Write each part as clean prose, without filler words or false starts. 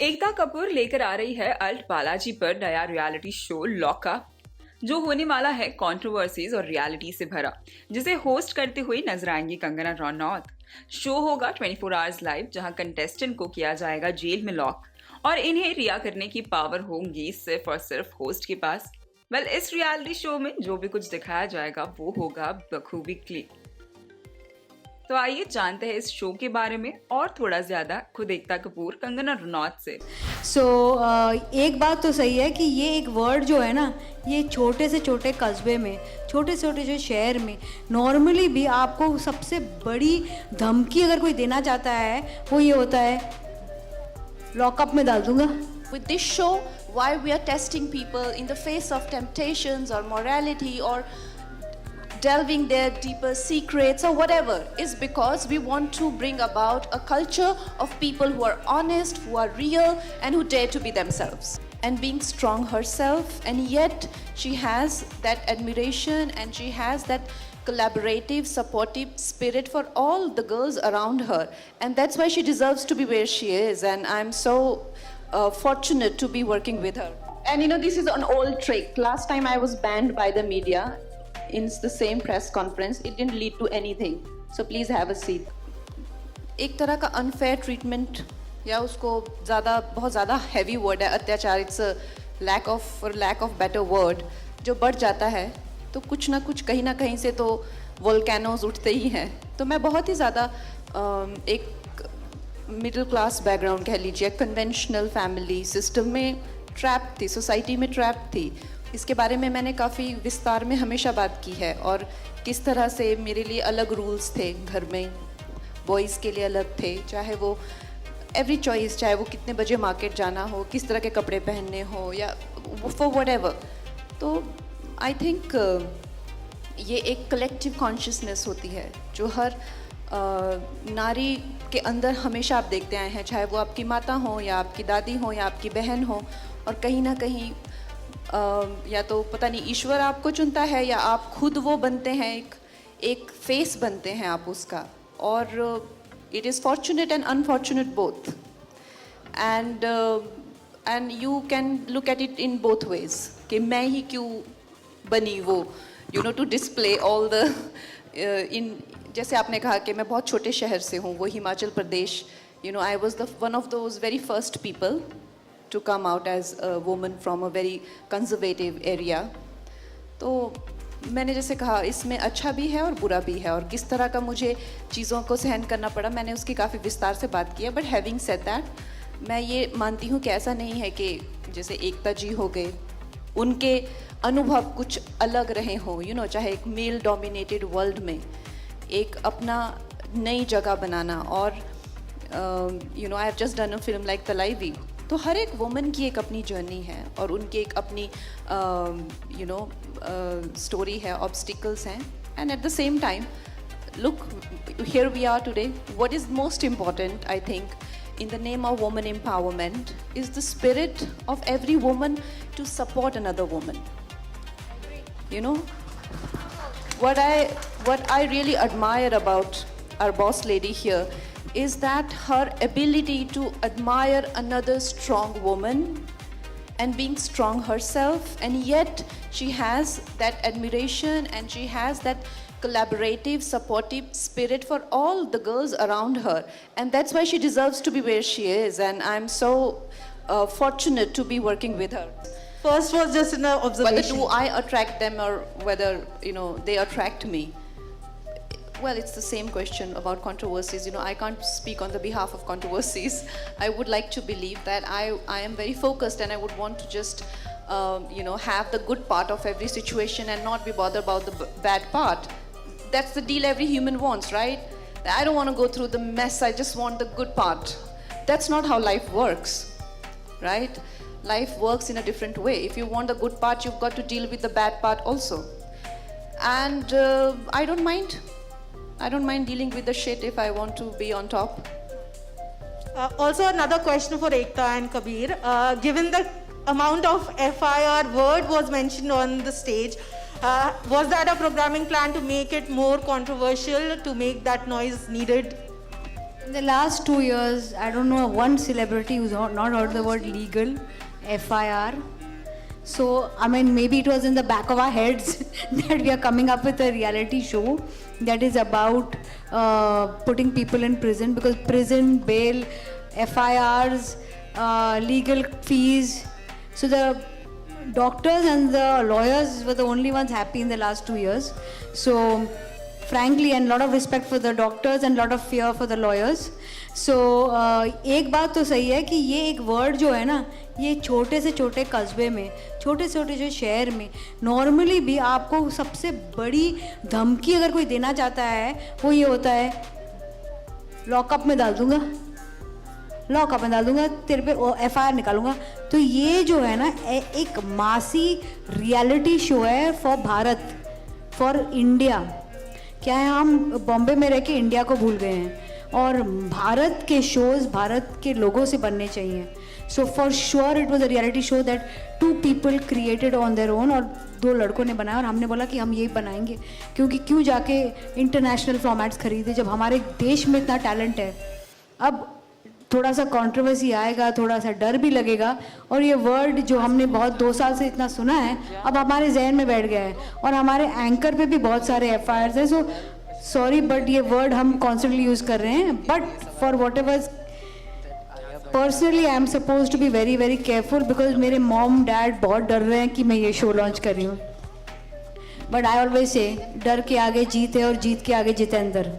एकता कपूर लेकर आ रही है अल्ट बालाजी पर नया रियलिटी शो लॉकअप, जो होने वाला है कंट्रोवर्सीज और रियलिटी से भरा, जिसे होस्ट करते हुए नजर आएंगी कंगना रनौत। शो होगा 24 आवर्स लाइव, जहां कंटेस्टेंट को किया जाएगा जेल में लॉक और इन्हें रिया करने की पावर होंगी सिर्फ और सिर्फ होस्ट के पास। इस रियलिटी शो में जो भी कुछ दिखाया जाएगा वो होगा बखूबी क्लिक। तो आइए जानते हैं इस शो के बारे में और थोड़ा ज्यादा खुद एकता कपूर कंगना रनौत से। एक बात तो सही है कि ये एक वर्ड जो है ना, ये छोटे से छोटे कस्बे में, छोटे से छोटे जो शहर में नॉर्मली भी आपको सबसे बड़ी धमकी अगर कोई देना चाहता है वो ये होता है, लॉकअप में डाल दूंगा। With this show, why we are testing people in the face of temptations or morality or delving their deeper secrets or whatever, is because we want to bring about a culture of people who are honest, who are real, and who dare to be themselves. And being strong herself, and yet she has that admiration and she has that collaborative, supportive spirit for all the girls around her. And that's why she deserves to be where she is. And I'm so fortunate to be working with her. And you know, this is an old trick. Last time I was banned by the media in the same press conference. It didn't lead to anything. So please have a seat. एक तरह का unfair treatment या उसको बहुत ज़्यादा heavy word है, अत्याचार, it's a lack of better word, जो बढ़ जाता है तो कुछ ना कुछ कहीं ना कहीं से तो वोल्केनोज उठते ही हैं। तो मैं बहुत ही ज़्यादा एक मिडिल क्लास बैकग्राउंड कह लीजिए, कन्वेंशनल फैमिली सिस्टम में ट्रैप थी, सोसाइटी में ट्रैप थी। इसके बारे में मैंने काफ़ी विस्तार में हमेशा बात की है और किस तरह से मेरे लिए अलग रूल्स थे घर में, बॉयज़ के लिए अलग थे, चाहे वो एवरी चॉइस, चाहे वो कितने बजे मार्केट जाना हो, किस तरह के कपड़े पहनने हो या फॉर व्हाटएवर। तो आई थिंक ये एक कलेक्टिव कॉन्शियसनेस होती है जो हर नारी के अंदर हमेशा आप देखते आए हैं, चाहे वो आपकी माता हो या आपकी दादी हो या आपकी बहन हो। और कहीं ना कहीं या तो पता नहीं ईश्वर आपको चुनता है या आप खुद वो बनते हैं, एक फेस बनते हैं आप उसका। और it is fortunate and unfortunate both, and you can look at it in both ways कि मैं ही क्यों बनी वो, you know, to display all the in. जैसे आपने कहा कि मैं बहुत छोटे शहर से हूँ, वो Himachal Pradesh, you know, I was the one of those very first people to come out as a woman from a very conservative area. तो मैंने जैसे कहा, इसमें अच्छा भी है और बुरा भी है और किस तरह का मुझे चीज़ों को सहन करना पड़ा, मैंने उसकी काफ़ी विस्तार से बात की है। बट हैविंग सेड दैट, मैं ये मानती हूँ कि ऐसा नहीं है कि जैसे एकता जी हो गए, उनके अनुभव कुछ अलग रहे हों, यू नो, चाहे एक मेल डोमिनेटेड वर्ल्ड में एक अपना नई जगह बनाना। और you know, I have just done a film like Thalaivi. तो हर एक वुमन की एक अपनी जर्नी है और उनकी एक अपनी यू नो स्टोरी है, ऑब्स्टिकल्स हैं। And at the same time, look, here we are today. What is most important, I think, in the name of woman empowerment, is the spirit of every woman to support another woman. You know, what I really admire about our boss lady here is that her ability to admire another strong woman and being strong herself, and yet she has that admiration and she has that collaborative, supportive spirit for all the girls around her. And that's why she deserves to be where she is. And I'm so fortunate to be working with her. First was just an observation. Whether do I attract them or whether, you know, they attract me. Well, it's the same question about controversies. You know, I can't speak on the behalf of controversies. I would like to believe that I am very focused and I would want to just, you know, have the good part of every situation and not be bothered about the bad part. That's the deal every human wants, right? I don't want to go through the mess, I just want the good part. That's not how life works, right? Life works in a different way. If you want the good part, you've got to deal with the bad part also. And I don't mind dealing with the shit if I want to be on top. Also, another question for Ekta and Kabir. Given the amount of FIR word was mentioned on the stage, was that a programming plan to make it more controversial, to make that noise needed? In the last 2 years, I don't know one celebrity who's not heard the word legal, FIR. So, I mean, maybe it was in the back of our heads that we are coming up with a reality show that is about putting people in prison, because prison, bail, FIRs, legal fees. So the doctors and the lawyers were the only ones happy in the last 2 years. So frankly, and lot of respect for the doctors and lot of fear for the lawyers. So एक बात तो सही है कि ये एक word जो है ना, ये छोटे से छोटे कस्बे में, छोटे से छोटे जो शहर में नॉर्मली भी आपको सबसे बड़ी धमकी अगर कोई देना चाहता है वो ये होता है, लॉकअप में डाल दूंगा, लॉकअप में डाल दूंगा, तेरे पे FIR निकालूंगा. तो ये जो है ना एक मासी रियलिटी शो है फॉर भारत, फॉर इंडिया. क्या है, हम बॉम्बे में रह के इंडिया को भूल गए हैं और भारत के शोज़ भारत के लोगों से बनने चाहिए. So for sure it was a reality show that 2 people created on their own, और 2 लड़कों ने बनाया और हमने बोला कि हम यही बनाएंगे, क्योंकि क्यों जाके इंटरनेशनल फॉर्मेट्स खरीदे जब हमारे देश में इतना टैलेंट है. अब थोड़ा सा कंट्रोवर्सी आएगा, थोड़ा सा डर भी लगेगा, और ये वर्ड जो हमने बहुत 2 साल से इतना सुना है अब हमारे जहन में बैठ गया है, और हमारे एंकर पे भी बहुत सारे FIRs हैं. सो सॉरी बट ये वर्ड हम कॉन्स्टेंटली यूज़ कर रहे हैं, but for whatever personally I am suppose to be very very careful, because मेरे मॉम डैड बहुत डर रहे हैं कि मैं ये शो लॉन्च कर रही हूँ. बट आई ऑलवेज से डर के आगे जीत है और जीत के आगे Jitendra.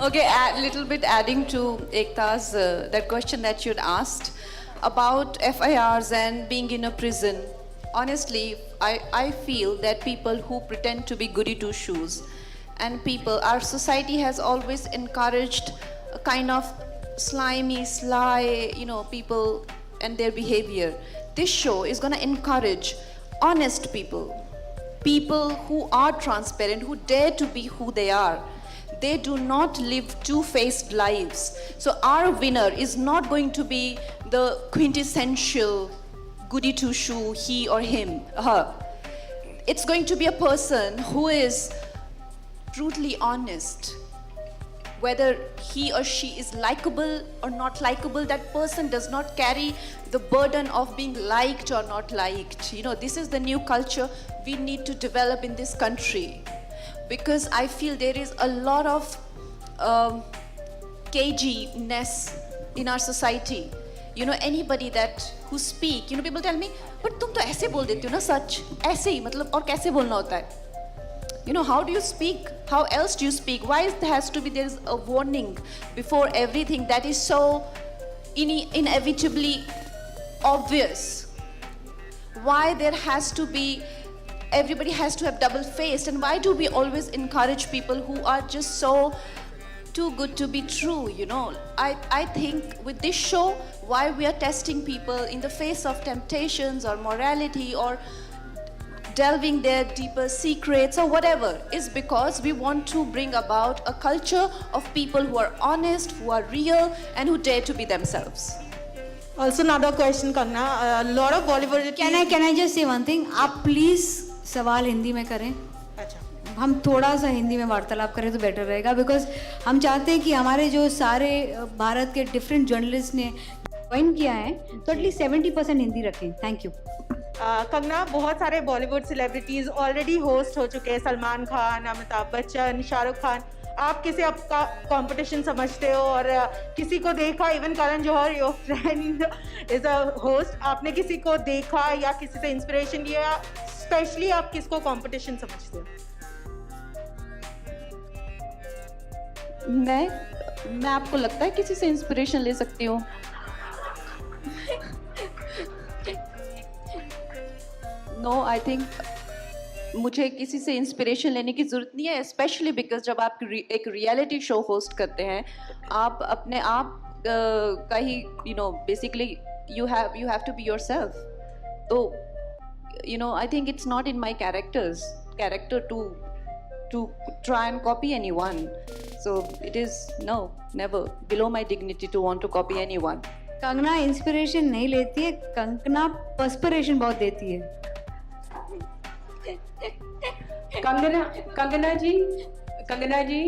Okay, a little bit adding to Ekta's that question that you'd asked about FIRs and being in a prison. Honestly, I feel that people who pretend to be goody two shoes, and our society has always encouraged a kind of slimy, sly, people and their behavior. This show is going to encourage honest people who are transparent, who dare to be who they are. They do not live two-faced lives. So our winner is not going to be the quintessential goody two-shoe, he or him, her. It's going to be a person who is brutally honest. Whether he or she is likable or not likable, that person does not carry the burden of being liked or not liked. This is the new culture we need to develop in this country. Because I feel there is a lot of caginess in our society. Anybody who speak, people tell me, but तुम तो ऐसे बोल देती हो ना सच, ऐसे ही मतलब और कैसे बोलना होता है? How do you speak? How else do you speak? Why there is a warning before everything that is so inevitably obvious? Why there has to be everybody has to have double faced, and why do we always encourage people who are just so too good to be true? I think with this show, why we are testing people in the face of temptations or morality or delving their deeper secrets or whatever, is because we want to bring about a culture of people who are honest, who are real, and who dare to be themselves. Also another question, Kangna. A lot of Bollywood. Can I just say one thing? आप please सवाल हिंदी में करें. अच्छा, हम थोड़ा सा हिंदी में वार्तालाप करें तो बेटर रहेगा, बिकॉज हम चाहते हैं कि हमारे जो सारे भारत के डिफरेंट जर्नलिस्ट ने ज्वाइन किया है तो एटलीस्ट 70% हिंदी रखें. Thank you. कंगना, बहुत सारे बॉलीवुड सेलिब्रिटीज ऑलरेडी होस्ट हो चुके हैं, सलमान खान, अमिताभ बच्चन, शाहरुख खान. आप किसे आपका कंपटीशन समझते हो? और किसी को देखा, even Karan Johar, your friend is a host, आपने किसी को देखा या किसी से इंस्पिरेशन लिया? स्पेशली आप किसको कंपटीशन समझते हो? मैं आपको लगता है किसी से इंस्पिरेशन ले सकती हूँ? नो, आई थिंक मुझे किसी से इंस्पिरेशन लेने की ज़रूरत नहीं है, स्पेशली बिकॉज जब आप एक रियलिटी शो होस्ट करते हैं, आप अपने आप का ही basically you have to be yourself. तो I think it's not in my character to try and copy anyone. So it is never below my dignity to want to copy anyone. Kangana inspiration नहीं लेती है, Kangana perspiration बहुत देती है. कंगना जी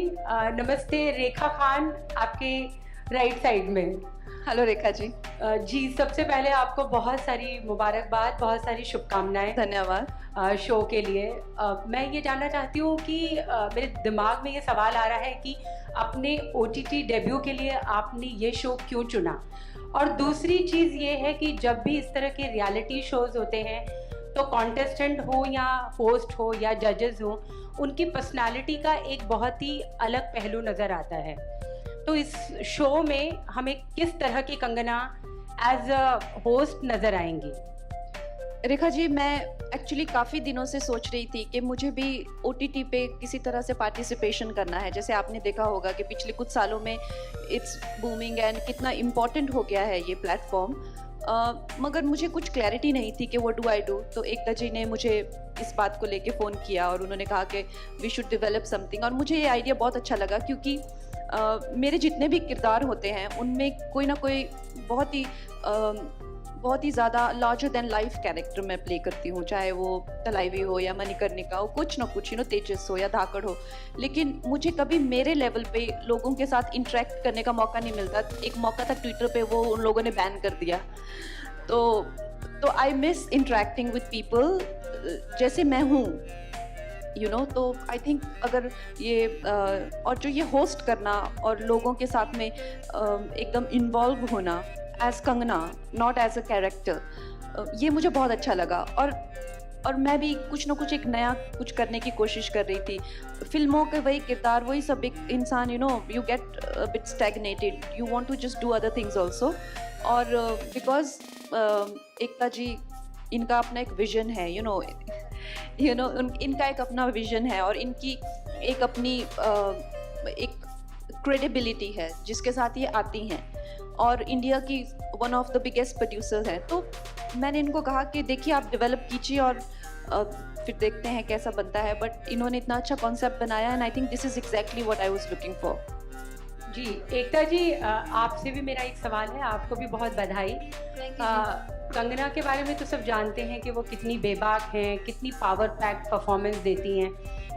नमस्ते। रेखा खान आपके right side में। हेलो रेखा जी। जी सबसे पहले आपको बहुत सारी मुबारकबाद, बहुत सारी शुभकामनाएं धन्यवाद। शो के लिए। मैं ये जानना चाहती हूँ कि मेरे दिमाग में ये सवाल आ रहा है कि अपने OTT डेब्यू के लिए आपने ये शो क्यों चुना, और दूसरी चीज़ ये है कि जब भी इस तरह के रियलिटी शोज़ होते हैं तो कॉन्टेस्टेंट हो या होस्ट हो या जजेस हो, उनकी पर्सनालिटी का एक बहुत ही अलग पहलू नज़र आता है। तो इस शो में हमें किस तरह की कंगना एज अ होस्ट नज़र आएंगी? रेखा जी, मैं एक्चुअली काफ़ी दिनों से सोच रही थी कि मुझे भी OTT पे किसी तरह से पार्टिसिपेशन करना है। जैसे आपने देखा होगा कि पिछले कुछ सालों में इट्स बूमिंग एंड कितना इम्पॉर्टेंट हो गया है ये प्लेटफॉर्म। मगर मुझे कुछ क्लैरिटी नहीं थी कि व्हाट डू आई डू। तो एकता जी ने मुझे इस बात को लेके फ़ोन किया और उन्होंने कहा कि वी शुड डेवलप समथिंग, और मुझे ये आइडिया बहुत अच्छा लगा क्योंकि मेरे जितने भी किरदार होते हैं उनमें कोई ना कोई बहुत ही ज़्यादा लार्जर देन लाइफ कैरेक्टर मैं प्ले करती हूँ, चाहे वो तलाइवी हो या मणिकर्णिका हो, कुछ ना कुछ तेजस हो या धाकड़ हो। लेकिन मुझे कभी मेरे लेवल पे लोगों के साथ इंटरेक्ट करने का मौका नहीं मिलता। एक मौका था ट्विटर पे, वो उन लोगों ने बैन कर दिया। तो I miss interacting with people जैसे मैं हूँ, तो आई थिंक अगर ये और जो ये होस्ट करना और लोगों के साथ में एकदम इन्वॉल्व होना as Kangana, not as a character, ये मुझे बहुत अच्छा लगा। और मैं भी कुछ ना कुछ एक नया कुछ करने की कोशिश कर रही थी। फिल्मों के वही किरदार, वही सब, एक इंसान you get bit stagnated, you want to just do other things also. और बिकॉज एकता जी, इनका अपना एक विजन है, इनका एक अपना विजन है और इनकी एक अपनी एक क्रेडिबिलिटी है जिसके साथ ये आती हैं, और इंडिया की one of the biggest producer हैं। तो मैंने इनको कहा कि देखिए आप डेवलप कीजिए और फिर देखते हैं कैसा बनता है। बट इन्होंने इतना अच्छा कॉन्सेप्ट बनाया and I think this is exactly what I was looking for. जी एकता जी, आपसे भी मेरा एक सवाल है, आपको भी बहुत बधाई। कंगना के बारे में तो सब जानते हैं कि वो कितनी बेबाक हैं, कितनी पावर पैक्ड परफॉर्मेंस देती हैं,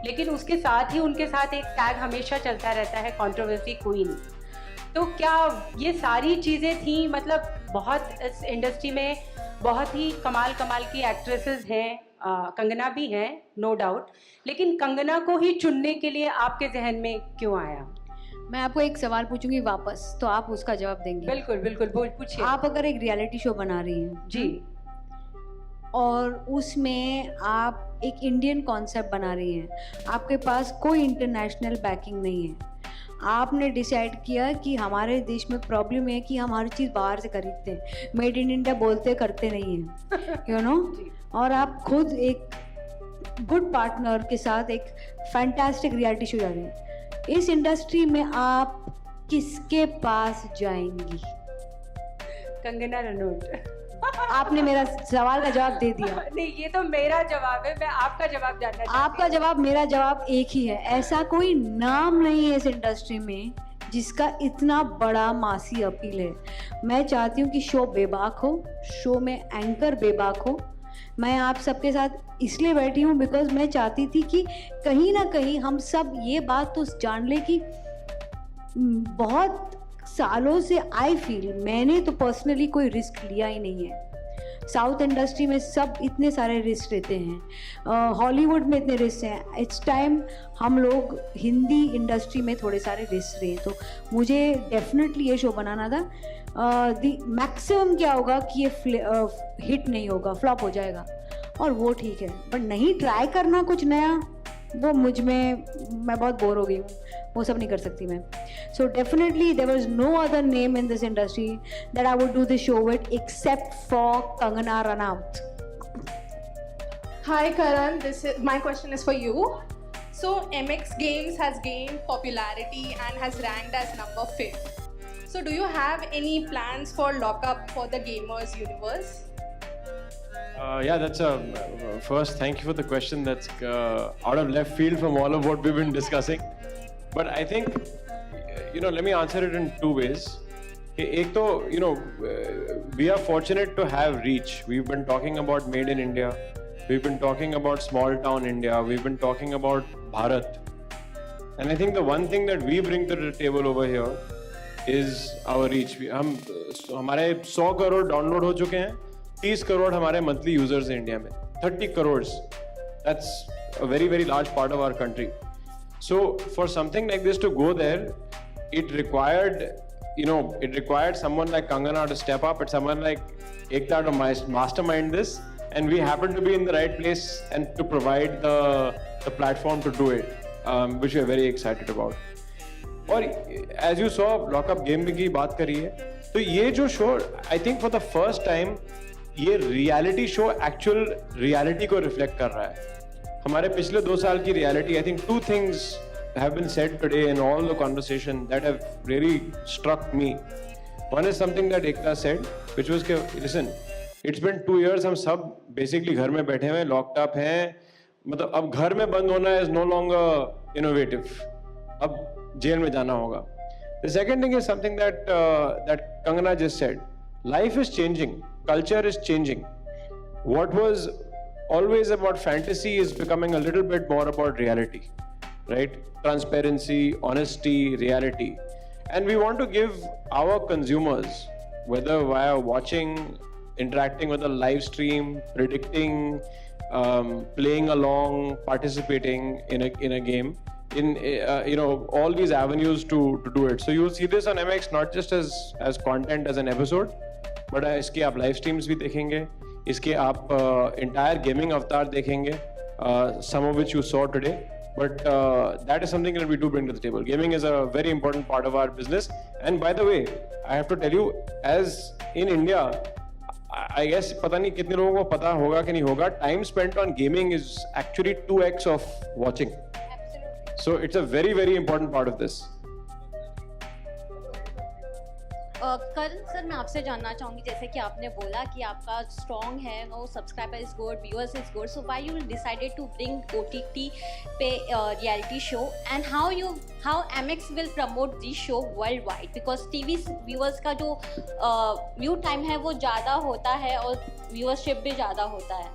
लेकिन उसके साथ ही उनके साथ एक टैग हमेशा चलता रहता है, कंट्रोवर्सी क्वीन। तो क्या ये सारी चीज़ें थी, मतलब बहुत इस इंडस्ट्री में बहुत ही कमाल की एक्ट्रेसेस हैं, कंगना भी हैं नो डाउट, लेकिन कंगना को ही चुनने के लिए आपके जहन में क्यों आया? मैं आपको एक सवाल पूछूंगी वापस, तो आप उसका जवाब देंगे? बिल्कुल पूछिए। आप अगर एक रियलिटी शो बना रही हैं जी, और उसमें आप एक इंडियन कॉन्सेप्ट बना रही हैं, आपके पास कोई इंटरनेशनल बैकिंग नहीं है, आपने डिसाइड किया कि हमारे देश में प्रॉब्लम है कि हम हर चीज़ बाहर से खरीदते हैं, मेड इन इंडिया बोलते करते नहीं हैं, और आप खुद एक गुड पार्टनर के साथ एक फैंटास्टिक रियलिटी शो जा रहे हैं, इस इंडस्ट्री में आप किसके पास जाएंगी? कंगना रनौत। आपने मेरा सवाल का जवाब दे दिया। नहीं, ये तो मेरा जवाब है, मैं आपका जवाब जानना चाहती हूँ। आपका जवाब, मेरा जवाब एक ही है। ऐसा कोई नाम नहीं है इस इंडस्ट्री में जिसका इतना बड़ा मासी अपील है। मैं चाहती हूँ कि शो बेबाक हो, शो में एंकर बेबाक हो। मैं आप सबके साथ इसलिए बैठी हूँ बिकॉज मैं चाहती थी कि कहीं ना कहीं हम सब ये बात तो जान ले कि बहुत सालों से आई फील, मैंने तो पर्सनली कोई रिस्क लिया ही नहीं है। साउथ इंडस्ट्री में सब इतने सारे रिस्क लेते हैं, हॉलीवुड में इतने रिस्क हैं, इट्स टाइम हम लोग हिंदी इंडस्ट्री में थोड़े सारे रिस्क रहे। तो मुझे डेफिनेटली ये शो बनाना था। दी मैक्सिमम क्या होगा कि ये हिट नहीं होगा, फ्लॉप हो जाएगा, और वो ठीक है, बट नहीं ट्राई करना कुछ नया, वो मुझ में, मैं बहुत बोर हो गई हूँ, वो सब नहीं कर सकती मैं। So definitely there was no other name in this industry that I would do this show with except for Kangana Ranaut. Hi Karan, my question is for you. So MX Games has gained popularity and has ranked as number 5th. So do you have any plans for lockup for the gamers universe? Yeah, that's first, thank you for the question. That's out of left field from all of what we've been discussing. But I think, let me answer it in two ways. Ek to, we are fortunate to have reach. We've been talking about Made in India. we've been talking about small town India, we've been talking about Bharat. And I think the one thing that we bring to the table over here is our reach. हमारे 100 crore download हो चुके हैं, 30 करोड़ हमारे monthly users हैं India में, 30 crore. That's a very, very large part of our country. So for something like this to go there, it required someone like Kangana to step up, and someone like Ekta to mastermind this, and we happen to be in the right place and to provide the platform to do it, which we are very excited about. और as you saw, lockup game की बात करी है, तो ये जो show I think for the first time ये reality show actual reality को रिफ्लेक्ट कर रहा है. हमारे पिछले 2 साल की reality, I think 2 things have been said today in all the conversation that have really struck me. One is something that Ekta said, which was कि listen, it's been 2 years, हम सब basically घर में बैठे हुए लॉक्ड अप हैं, मतलब अब घर में बंद होना is no longer innovative, अब जेल में जाना होगा. The second thing is something that Kangana just said. Life is changing, culture is changing. What was always about fantasy is becoming a little bit more about reality, right? Transparency, honesty, reality. And we want to give our consumers, whether via watching, interacting with a live stream, predicting, playing along, participating in a game, all these avenues to do it. So you'll see this on MX not just as content as an episode, but इसके आप live streams भी देखेंगे, इसके आप entire gaming avatar देखेंगे, some of which you saw today. But that is something that we do bring to the table. Gaming is a very important part of our business. And by the way, I have to tell you, as in India, I guess पता नहीं कितने लोगों को पता होगा कि नहीं होगा, time spent on gaming is actually 2x of watching. So it's a very, very important part of this. Karan sir, मैं आपसे जानना चाहूँगी, जैसे कि आपने बोला कि आपका स्ट्रॉन्ग है, no subscriber is good, viewers is good, so why you decided to bring OTT पे reality show, and how MX will promote this show worldwide, because TV viewers का जो व्यू टाइम है वो ज़्यादा होता है और व्यूअरशिप भी ज़्यादा होता है.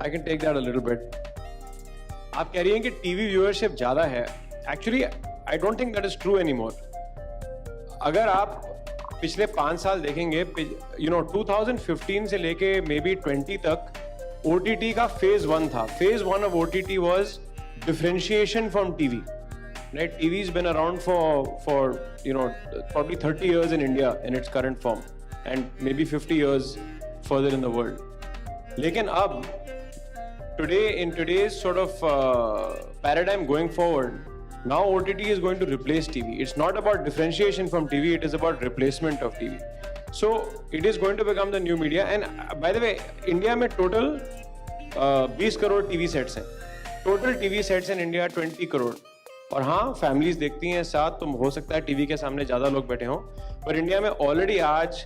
I can take that a little bit. आप कह रही हैं कि टीवी व्यूअरशिप ज़्यादा है. Actually, I don't think that is true anymore. अगर आप पिछले 5 साल देखेंगे, 2015 से लेके मे बी 20 तक OTT का phase 1 था. Phase 1 of OTT was differentiation from TV. Right? TV's been around for probably 30 years in India in its current form, and maybe 50 years further in the world. लेकिन अब in today's sort of paradigm going forward, now OTT is going to replace TV. It's not about differentiation from TV, it is about replacement of TV. So it is going to become the new media. And by the way, India में total 20 crore TV sets हैं. Total TV sets in India 20 crore. और हाँ, families देखती हैं साथ, तो हो सकता है TV के सामने ज़्यादा लोग बैठे हों, पर इंडिया में already आज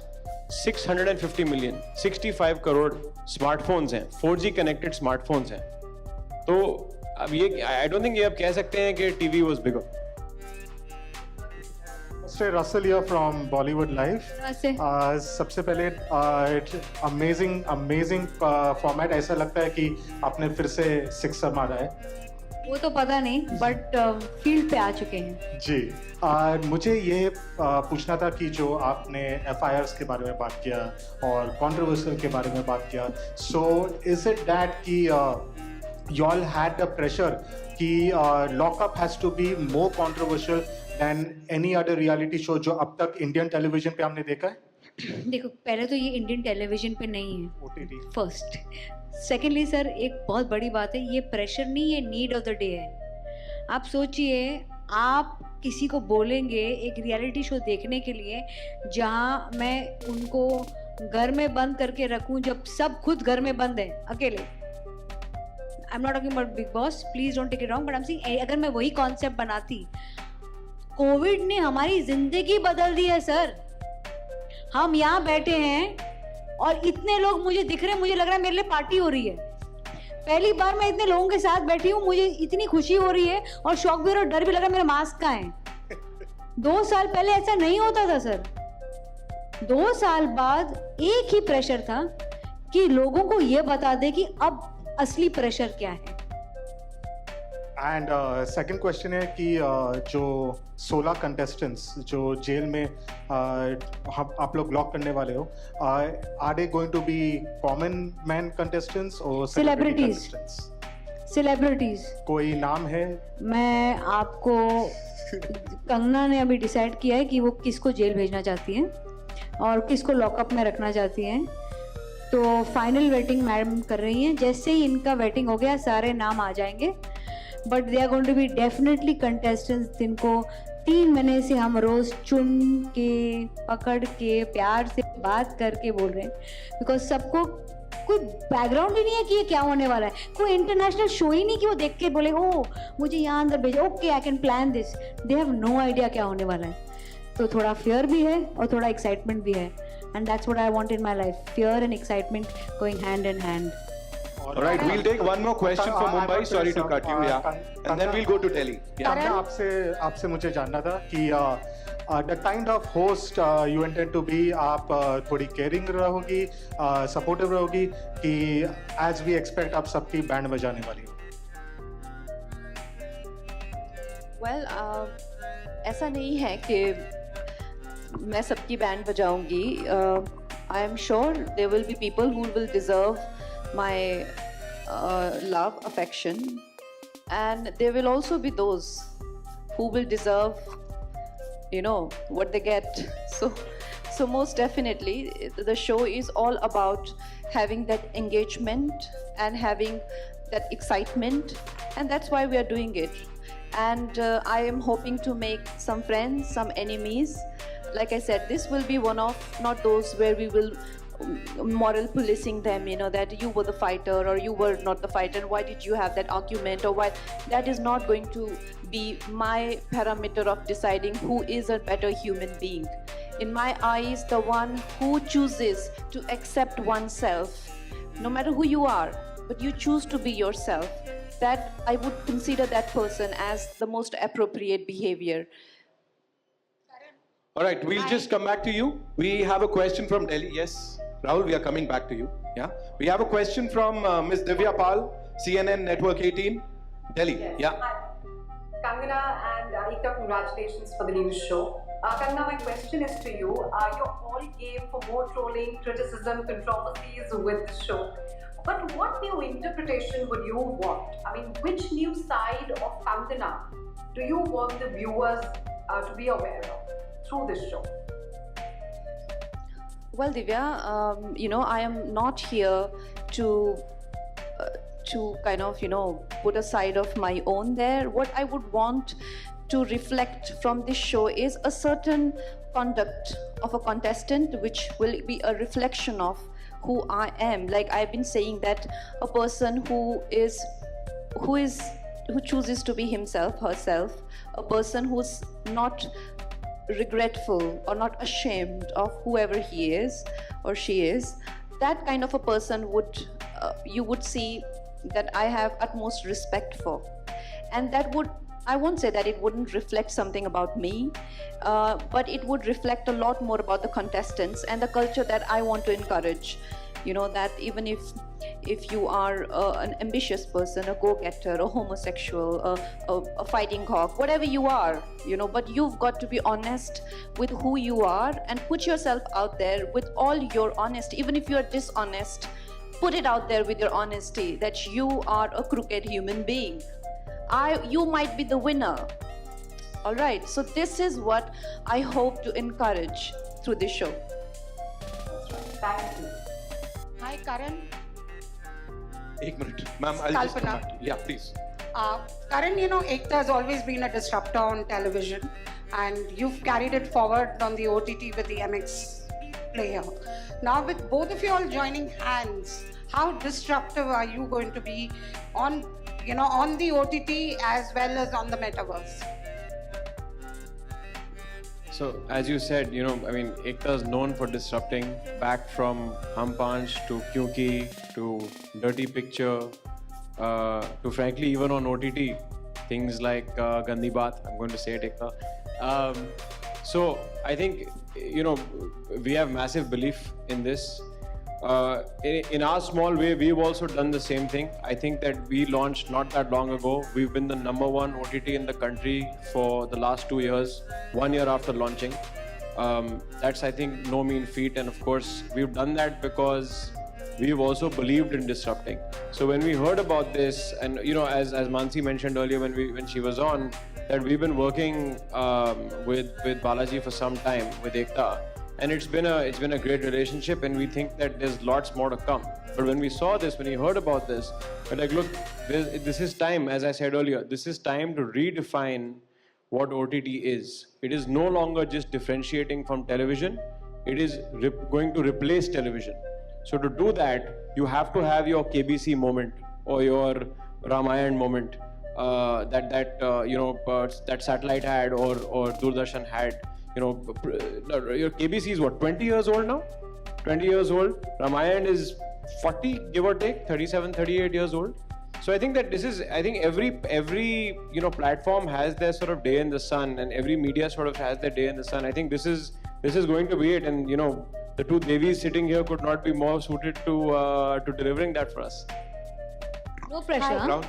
650 million, 65 करोड़ स्मार्टफोन्स हैं, 4G कनेक्टेड स्मार्टफोन्स हैं. तो अब ये आई डोंट थिंक ये आप कह सकते हैं कि TV was bigger. Mr. Russell here from Bollywood Live. सबसे पहले अमेजिंग फॉर्मेट. ऐसा लगता है कि आपने फिर से सिक्सर मारा है. वो तो पता नहीं, बट फील्ड पे आ चुके हैं जी. मुझे ये पूछना था कि जो आपने FIRs के बारे में बात किया और कंट्रोवर्शियल के बारे में बात किया, सो इज इट दैट कि you all had the pressure कि lockup has to be more controversial than any other reality show जो अब तक इंडियन टेलीविजन पे हमने देखा है? देखो, पहले तो ये इंडियन टेलीविजन पे नहीं है, OTT फर्स्ट. सेकेंडली सर, एक बहुत बड़ी बात है, ये प्रेशर नहीं, ये नीड ऑफ द डे है. आप सोचिए, आप किसी को बोलेंगे एक रियलिटी शो देखने के लिए जहाँ मैं उनको घर में बंद करके रखूँ जब सब खुद घर में बंद है अकेले. I am not talking about Bigg Boss, please don't take it wrong, but I am saying अगर मैं वही कॉन्सेप्ट बनाती, कोविड ने हमारी जिंदगी बदल दी है सर. हम यहाँ बैठे हैं और इतने लोग मुझे दिख रहे हैं, मुझे लग रहा है मेरे लिए पार्टी हो रही है. पहली बार मैं इतने लोगों के साथ बैठी हूँ, मुझे इतनी खुशी हो रही है और शौक भी और डर भी लग रहा है मेरा मास्क कहाँ है. 2 साल पहले ऐसा नहीं होता था सर. 2 साल बाद एक ही प्रेशर था कि लोगों को ये बता दे कि अब असली प्रेशर क्या है। एंड सेकंड क्वेश्चन है कि जो 16 कंटेस्टेंट्स जो जेल में आप लोग लॉक करने वाले हो, are they going to be common man contestants और Celebrities. सेलिब्रिटीज कोई नाम है? मैं आपको कंगना ने अभी डिसाइड किया है कि वो किसको जेल भेजना चाहती हैं और किसको लॉकअप में रखना चाहती हैं, तो फाइनल वेटिंग मैडम कर रही हैं। जैसे ही इनका वेटिंग हो गया सारे नाम आ जाएंगे, but they are going to be definitely contestants जिनको 3 महीने से हम रोज चुन के पकड़ के प्यार से बात करके बोल रहे हैं, बिकॉज सबको कोई बैकग्राउंड ही नहीं है कि ये क्या होने वाला है, कोई इंटरनेशनल शो ही नहीं कि वो देख के बोले ओ मुझे यहाँ अंदर भेजो, okay I can plan this. They have no idea क्या होने वाला है, तो थोड़ा फियर भी है और थोड़ा एक्साइटमेंट भी है, and that's what I want in my life, fear and excitement going hand in hand. All right, we'll take one more question from Mumbai. Sorry to cut you, yeah, and then we'll go to Delhi. मैं आपसे मुझे जानना था कि the kind of host you intend to be, आप थोड़ी caring रहोगी, supportive रहोगी, कि एज वी एक्सपेक्ट आप सबकी बैंड बजाने वाली हो? Well, ऐसा नहीं है कि मैं सबकी band बजाऊंगी. I am sure there will be people who will deserve my love, affection, and there will also be those who will deserve, you know, what they get. So most definitely, the show is all about having that engagement and having that excitement, and that's why we are doing it. And I am hoping to make some friends, some enemies. Like I said, this will be one of not those where we will moral policing them, you know, that you were the fighter or you were not the fighter, and why did you have that argument, or why. That is not going to be my parameter of deciding who is a better human being. In my eyes, the one who chooses to accept oneself, no matter who you are, but you choose to be yourself, that I would consider that person as the most appropriate behavior. All right, we'll just come back to you. We have a question from Delhi. Yes, Rahul, we are coming back to you. Yeah, we have a question from Ms. Divya Pal, CNN Network 18, Delhi. Yeah. Hi. Kangana and Ekta, congratulations for the new show. Kangana, my question is to you. You're all game for more trolling, criticism, controversies with the show. But what new interpretation would you want? I mean, which new side of Kangana do you want the viewers to be aware of through this show? Well, Divya, you know, I am not here to kind of, you know, put a side of my own there. What I would want to reflect from this show is a certain conduct of a contestant which will be a reflection of who I am. Like I've been saying, that a person who chooses to be himself, herself, a person who's not regretful or not ashamed of whoever he is or she is, that kind of a person would you would see that I have utmost respect for. And that would, I won't say that it wouldn't reflect something about me, but it would reflect a lot more about the contestants and the culture that I want to encourage. You know, that even if you are an ambitious person, a go-getter, a homosexual, a fighting cock, whatever you are, you know, but you've got to be honest with who you are and put yourself out there with all your honesty. Even if you are dishonest, put it out there with your honesty that you are a crooked human being. You might be the winner. All right, so this is what I hope to encourage through this show. Thank you. Hi, Karan. 1 minute. Ma'am, I'll just come Kalpana. back to you. Yeah, please. Karan, you know, Ekta has always been a disruptor on television, and you've carried it forward on the OTT with the MX player. Now, with both of you all joining hands, how disruptive are you going to be on, you know, on the OTT as well as on the metaverse? So, as you said, you know, I mean, Ekta is known for disrupting, back from Hum Panch to Kyunki to Dirty Picture to frankly even on OTT, things like Gandhi Baat. I'm going to say it, Ekta. So I think, you know, we have massive belief in this. In our small way, we've also done the same thing. I think that we launched not that long ago. We've been the #1 OTT in the country for the last 2 years, 1 year after launching. That's, I think, no mean feat. And of course, we've done that because we've also believed in disrupting. So when we heard about this, and you know, as Mansi mentioned earlier when she was on, that we've been working with Balaji for some time, with Ekta, and it's been a great relationship, and we think that there's lots more to come. But when we saw this, when we heard about this, we're like, look, this is time, as I said earlier, this is time to redefine what OTT is. It is no longer just differentiating from television. It is going to replace television. So to do that, you have to have your KBC moment or your Ramayan moment that satellite had or Doordarshan had. You know, your KBC is what, 20 years old now? 20 years old. Ramayan is 40, give or take, 37, 38 years old. So I think that every you know, platform has their sort of day in the sun, and every media sort of has their day in the sun. I think this is going to be it, and you know, the two Devis sitting here could not be more suited to delivering that for us. No pressure. Round.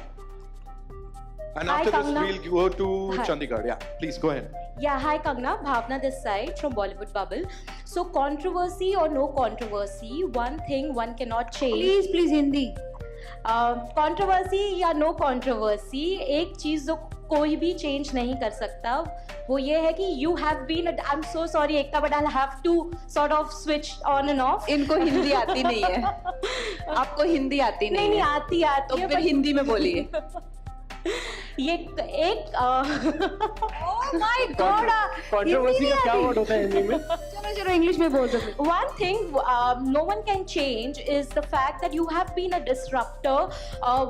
And after this, we'll go to Chandigarh. Yeah, please go ahead. Yeah, hi Kangna, Bhavna this side from Bollywood Bubble. So controversy or no controversy, one thing one cannot change. Please Hindi. Controversy या no controversy, एक चीज जो कोई भी change नहीं कर सकता वो ये है कि you have been, I am so sorry Ekta, but I have to sort of switch on and off. इनको हिंदी आती नहीं है. आपको हिंदी आती नहीं? नहीं आती तो फिर हिंदी में बोलिए. ये एक ओह माय गॉड, कंट्रोवर्सी का क्या वर्ड होता है हिंदी में? चलो इंग्लिश में बोल दो. One thing no one can change is the fact that you have been a disruptor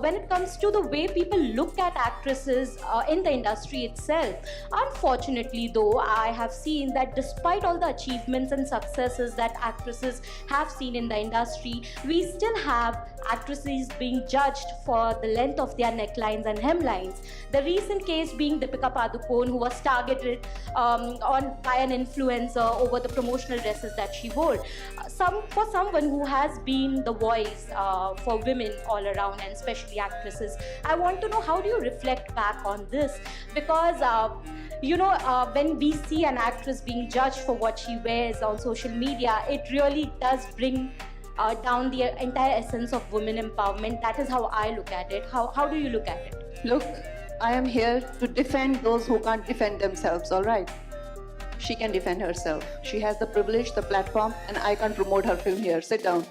when it comes to the way people look at actresses in the industry itself. Unfortunately though, I have seen that despite all the achievements and successes that actresses have seen in the industry, we still have actresses being judged for the length of their necklines and hemlines. The recent case being Deepika Padukone, who was targeted by an influencer over the promotional dresses that she wore. For someone who has been the voice for women all around, and especially actresses, I want to know, how do you reflect back on this? Because when we see an actress being judged for what she wears on social media, it really does bring down the entire essence of women empowerment. That is how I look at it. How do you look at it? Look, I am here to defend those who can't defend themselves, all right? She can defend herself. She has the privilege, the platform, and I can't promote her film here. Sit down.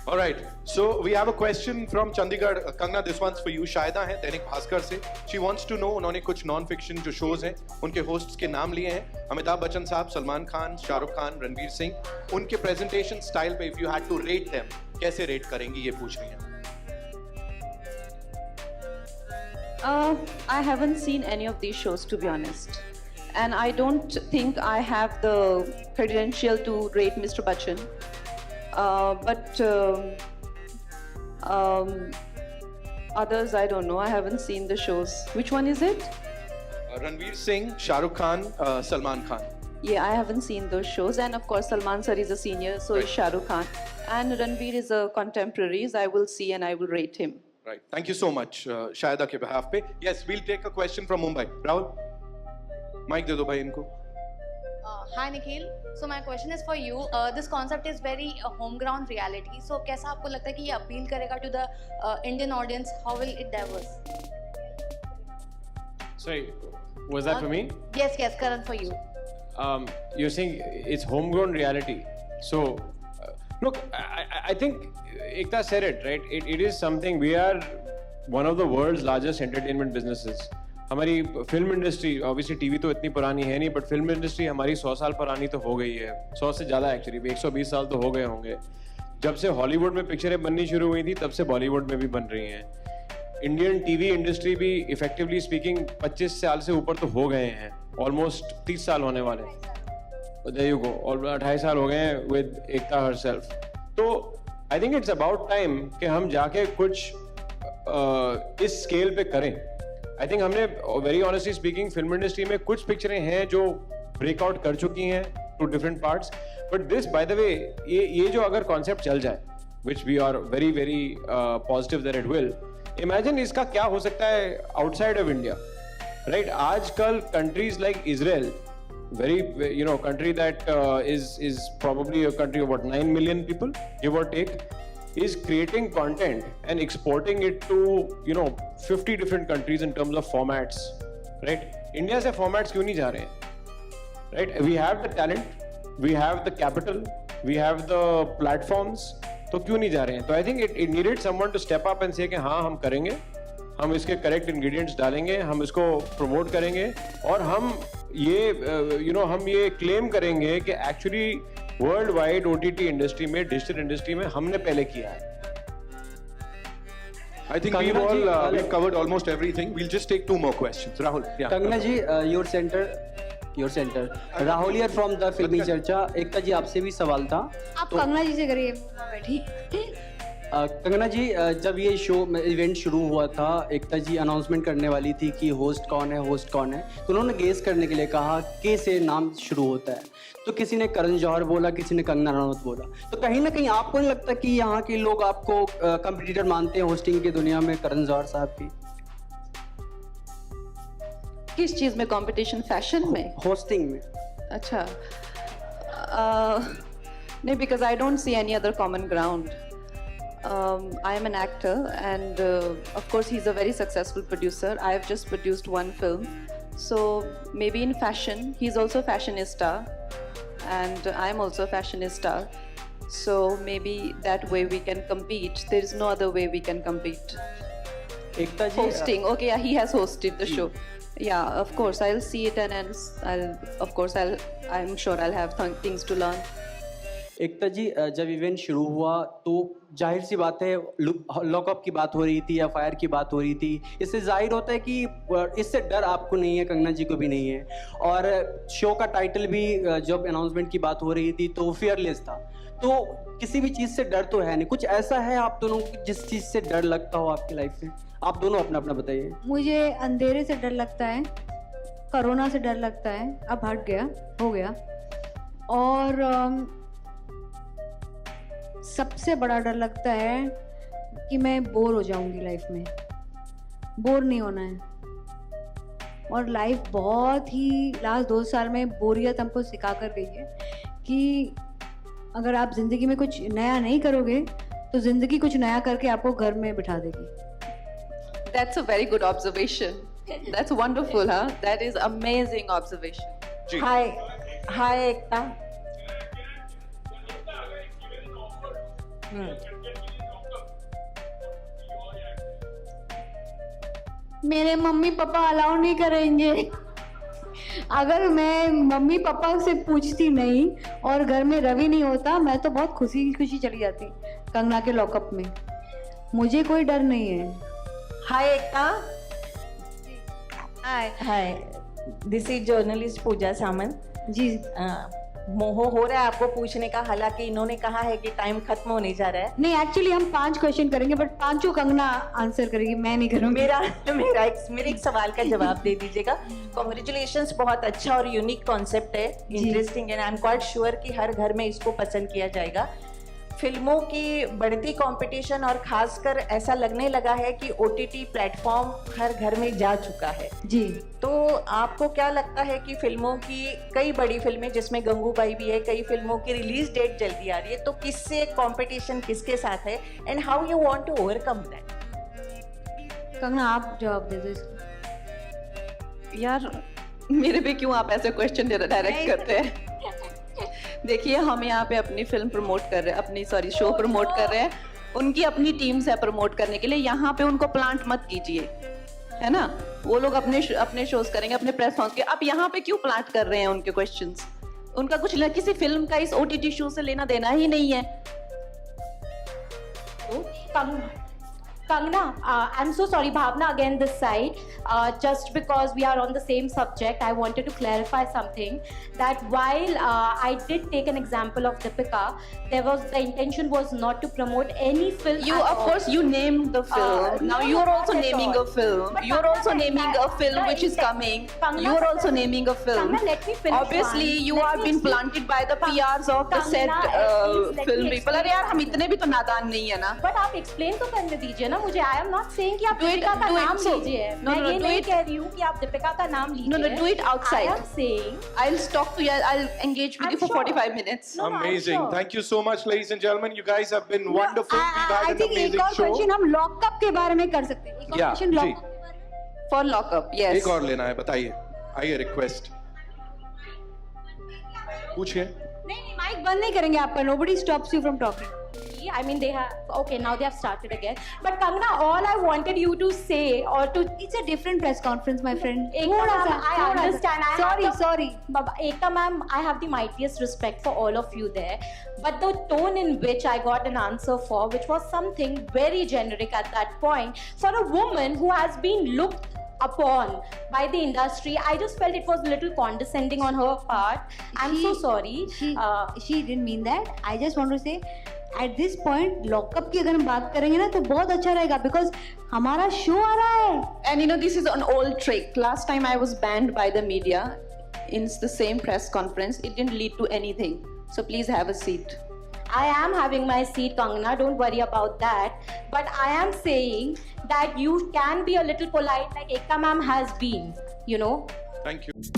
All right. So we have a question from Chandigarh. Kangna, this one's for you. Shahida है दैनिक भास्कर से. She wants to know, उन्होंने कुछ non-fiction जो shows हैं, उनके hosts के नाम लिए हैं. अमिताभ बच्चन साहब, सलमान खान, शाहरुख खान, रणवीर सिंह. उनके presentation style पे, if you had to rate them, कैसे rate करेंगी, ये पूछ रही हैं. I haven't seen any of these shows, to be honest. And I don't think I have the credential to rate Mr. Bachchan. Others, I don't know. I haven't seen the shows. Which one is it? Ranveer Singh, Shahrukh Khan, Salman Khan. Yeah, I haven't seen those shows. And of course, Salman sir is a senior, so is Shahrukh Khan. And Ranveer is a contemporary. I will see and I will rate him. Right. Thank you so much, Shahida ke behalf pe. Yes, we'll take a question from Mumbai. Rahul, mic de do bhai inko. Hi Nikhil. So my question is for you. This concept is very home ground reality. So कैसा आपको लगता है कि ये appeal करेगा to the Indian audience? How will it diverse? Sorry, was that for me? Yes, Karan, for you. You're saying it's homegrown reality. So, look, I think Ekta said it, right? It is something, we are one of the world's largest entertainment businesses. हमारी film industry, obviously TV तो इतनी पुरानी है नहीं, but film industry हमारी 100 साल पुरानी तो हो गई है, 100 से ज़्यादा एक्चुअली, 120 साल तो हो गए होंगे. जब से हॉलीवुड में पिक्चरें बननी शुरू हुई थी, तब से बॉलीवुड में भी बन रही हैं. इंडियन टीवी इंडस्ट्री भी इफेक्टिवली स्पीकिंग 25 साल से ऊपर तो हो गए हैं, ऑलमोस्ट 30 साल होने वाले. देयर यू गो, और 28 साल हो गए हैं विद एकता हरसेल्फ. तो I think it's about time कि हम जाके कुछ इस स्केल पे करें. आई थिंक हमने very honestly speaking film industry में कुछ पिक्चरें हैं जो ब्रेकआउट कर चुकी हैं to different parts, but this by the way ये जो अगर कॉन्सेप्ट चल जाए, which we are very very positive that it will, imagine इसका क्या हो सकता है आउटसाइड ऑफ इंडिया, राइट? आजकल countries like Israel, very country that is probably a country of what 9 million people, give or take, is creating content and exporting it to 50 different countries in terms of formats, right? India से formats क्यों नहीं जा रहे हैं, right? We have the talent, we have the capital, we have the platforms, तो क्यों नहीं जा रहे हैं? तो I think it needed someone to step up and say कि हाँ हम करेंगे, हम इसके करेक्ट इंग्रेडिएंट्स डालेंगे, हम इसको प्रमोट करेंगे और हम ये क्लेम करेंगे कि actually world wide OTT industry में, डिजिटल इंडस्ट्री में हमने पहले किया है. I think we've covered almost everything. We'll just take 2 more questions. Rahul, yeah. Kangana ji, your center. Rahul here from the Filmi Charcha. एकता जी आपसे भी सवाल था. आप कंगना जी से करिए, बैठी. कंगना जी, जब ये शो इवेंट शुरू हुआ था, एकता जी अनाउंसमेंट करने वाली थी कि होस्ट कौन है, तो उन्होंने गेस करने के लिए कहा के से नाम शुरू होता है. तो किसी ने करण जौहर बोला, किसी ने कंगना रनौत बोला. तो कहीं ना कहीं आपको नहीं लगता कि यहाँ के लोग आपको कंपटीटर मानते हैं होस्टिंग की दुनिया में, करण जौहर साहब की? किस चीज़ में कंपटीशन? फैशन में? होस्टिंग में. अच्छा, नहीं, because I don't see any other common ground. I am an actor, and of course he's a very successful producer. I have just produced 1 film, so maybe in fashion he's also a fashionista, and I am also a fashionista. So maybe that way we can compete. There is no other way we can compete. Ekta ji, hosting, okay, yeah, he has hosted the show. Yeah, of course I'll see it, and I'm sure I'll have things to learn. एकता जी, जब event शुरू हुआ तो जाहिर सी बात है lockup की बात हो रही थी, एफआईआर की बात हो रही थी. इससे जाहिर होता है कि इससे डर आपको नहीं है, कंगना जी को भी नहीं है. और शो का टाइटल भी जब अनाउंसमेंट की बात हो रही थी तो फियरलेस था. तो किसी भी चीज़ से डर तो है नहीं. कुछ ऐसा है आप दोनों को जिस चीज़ से डर लगता हो आपकी लाइफ में? आप दोनों अपना अपना बताइए. मुझे अंधेरे से डर लगता है, कोरोना से डर लगता है, अब हट गया, हो गया. और सबसे बड़ा डर लगता है कि मैं बोर हो जाऊंगी लाइफ में. बोर नहीं होना है. और लाइफ बहुत ही लास्ट 2 साल में बोरियत हमको सिखा कर गई है कि अगर आप जिंदगी में कुछ नया नहीं करोगे तो जिंदगी कुछ नया करके आपको घर में बिठा देगी. That's a very good observation. That's wonderful, huh? That is amazing observation. Hi, एकता. मेरे मम्मी पापा अलाउ नहीं करेंगे. अगर मैं मम्मी पापा से पूछती नहीं और घर में रवि नहीं होता, मैं तो बहुत खुशी खुशी चली जाती कंगना के लॉकअप में. मुझे कोई डर नहीं है. हाय एकता. हाय. दिस इज जर्नलिस्ट पूजा सामंत जी. मोह हो रहा है आपको पूछने का, हालांकि इन्होंने कहा है कि टाइम खत्म होने जा रहा है. नहीं, एक्चुअली हम 5 क्वेश्चन करेंगे, बट 5 कंगना आंसर करेगी, मैं नहीं करूँगी. मेरे एक सवाल का जवाब दे दीजिएगा. कॉन्ग्रेचुलेशंस, बहुत अच्छा और यूनिक कॉन्सेप्ट है, interesting, and I am quite sure कि हर घर में इसको पसंद किया जाएगा. फिल्मों की बढ़ती कंपटीशन और खासकर ऐसा लगने लगा है कि ओटीटी प्लेटफॉर्म हर घर में जा चुका है जी. तो आपको क्या लगता है कि फिल्मों की कई बड़ी फिल्में जिसमें गंगूबाई भी है, कई फिल्मों की रिलीज डेट जल्दी आ रही है, तो किससे कंपटीशन किसके साथ है, and how you want to overcome that? Kangana आप जवाब दे दो इसको. यार मेरे पे क्यों आप ऐसे क्वेश्चन डायरेक्ट करते हैं? देखिए, हम यहाँ पे अपनी फिल्म प्रमोट कर रहे हैं, अपनी शो प्रमोट कर रहे हैं. उनकी अपनी टीम्स है प्रमोट करने के लिए. यहाँ पे उनको प्लांट मत कीजिए, है ना? वो लोग अपने शोज करेंगे, अपने प्रेस कॉन्फ्रेंस के. आप यहाँ पे क्यों प्लांट कर रहे हैं उनके क्वेश्चंस? उनका कुछ किसी फिल्म का इस ओटीटी शो से लेना देना ही नहीं है. Kangna, I'm so sorry, Bhavna, again this side. Just because we are on the same subject, I wanted to clarify something. That while I did take an example of Deepika, the intention was not to promote any film. You, at of all. course, you named the film. Now no, you're not also at naming all. a film. But You're Kangna, also naming a film which is the- coming. Kangna, You're also naming a film. Kangna, let me finish Obviously, one. you Let are me being explain. planted by the PRs of the Kangna, set please let film me people. explain अरे यार हम something. इतने भी तो नादान नहीं है ना. बट आप एक्सप्लेन तो करने दीजिए ना मुझे. आई एम नॉट सेइंग कि आप Do it- दीपिका का do it. नाम So- लीजिए. No, मैं no, ये do नहीं it. कह रही हूँ कि आप दीपिका का नाम लीजिए. No, do it outside. I am saying. I'll talk to you. I'll engage with you for 45 minutes. Amazing. Thank you so much, ladies and gentlemen. You guys have been wonderful. We've had I an think एक amazing और show. Question हम lockup के बारे में कर सकते हैं. एक और Yeah, क्वेश्चन जी. Lockup For lockup, yes. एक और लेना है, बताइए. आइए, रिक्वेस्ट. पूछिए. नहीं, माइक बंद नहीं करेंगे आपका. Nobody stops you from talking. I mean, they have. Okay, now they have started again. But Kangna, all I wanted you to say or to. It's a different press conference, my friend. Ekta ma'am, I understand. Sorry. Baba, Ekta ma'am, I have the mightiest respect for all of you there. But the tone in which I got an answer for, which was something very generic at that point, for a woman who has been looked upon by the industry, I just felt it was a little condescending on her part. I'm so sorry. She didn't mean that. I just want to say, at this point, lockup की अगर हम बात करेंगे ना तो बहुत अच्छा रहेगा because हमारा शो आ रहा है. And you know, this is an old trick. Last time I was banned by the media in the same press conference. It didn't lead to anything. So please have a seat. I am having my seat, Kangna. Don't worry about that. But I am saying that you can be a little polite like Ekta ma'am has been, you know. Thank you.